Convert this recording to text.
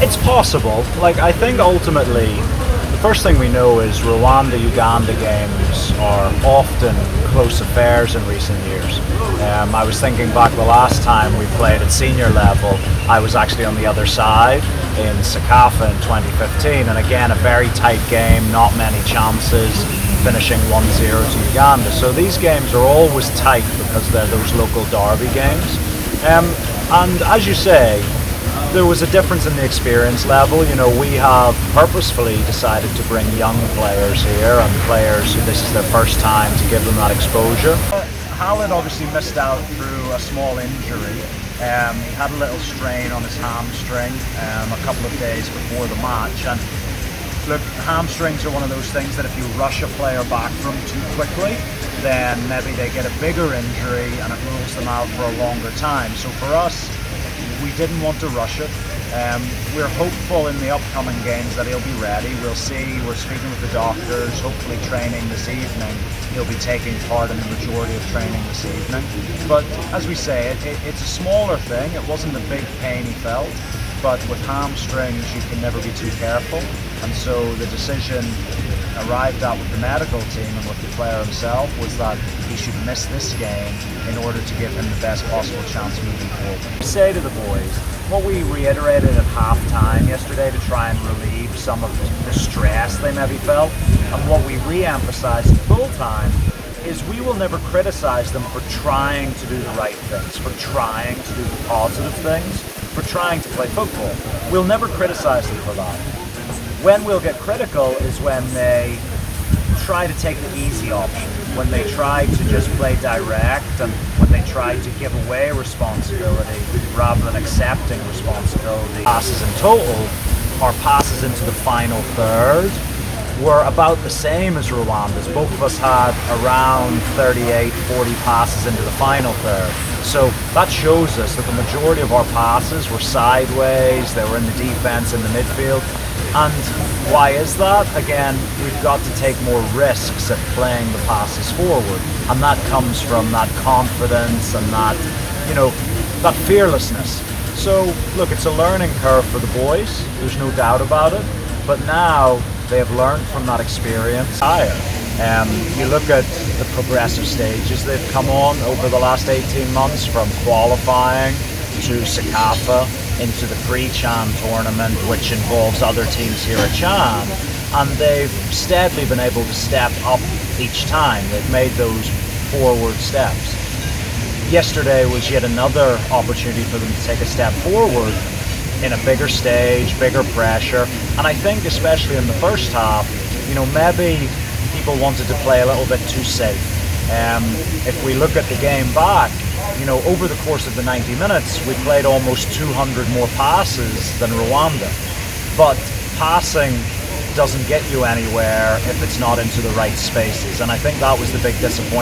It's possible. Like, I think ultimately, the first thing we know is Rwanda-Uganda games are often close affairs in recent years. I was thinking back the last time we played at senior level, I was actually on the other side in Sakafa in 2015, and again, a very tight game, not many chances, finishing 1-0 to Uganda. So these games are always tight because they're those local derby games. And as you say, there was a difference in the experience level. You know, we have purposefully decided to bring young players here and players who this is their first time to give them that exposure. Haaland obviously missed out through a small injury. He had a little strain on his hamstring a couple of days before the match. And look, hamstrings are one of those things that if you rush a player back from too quickly, then maybe they get a bigger injury and it rules them out for a longer time. So for us, we didn't want to rush it. We're hopeful in the upcoming games that he'll be ready. We'll see. We're speaking with the doctors, hopefully training this evening. He'll be taking part in the majority of training this evening. But as we say, it's a smaller thing. It wasn't a big pain he felt. But with hamstrings, you can never be too careful. And so the decision arrived at with the medical team and with the player himself was that he should miss this game in order to give him the best possible chance moving forward. We say to the boys, what we reiterated at half-time yesterday to try and relieve some of the stress they maybe felt, and what we re-emphasized at full-time is we will never criticize them for trying to do the right things, for trying to do the positive things, for trying to play football. We'll never criticize them for that. When we'll get critical is when they try to take the easy option, when they try to just play direct, and when they try to give away responsibility rather than accepting responsibility. Passes in total, our passes into the final third, were about the same as Rwanda's. Both of us had around 38, 40 passes into the final third. So that shows us that the majority of our passes were sideways, they were in the defense, in the midfield. And why is that? Again, we've got to take more risks at playing the passes forward. And that comes from that confidence and that, you know, that fearlessness. So, look, it's a learning curve for the boys. There's no doubt about it. But now they have learned from that experience. You look at the progressive stages they've come on over the last 18 months, from qualifying to Sakafa into the pre-Chan tournament, which involves other teams here at Chan, and they've steadily been able to step up each time. They've made those forward steps. Yesterday was yet another opportunity for them to take a step forward in a bigger stage, bigger pressure, and I think especially in the first half, you know, maybe people wanted to play a little bit too safe. If we look at the game back, you know, over the course of the 90 minutes, we played almost 200 more passes than Rwanda. But passing doesn't get you anywhere if it's not into the right spaces, and I think that was the big disappointment.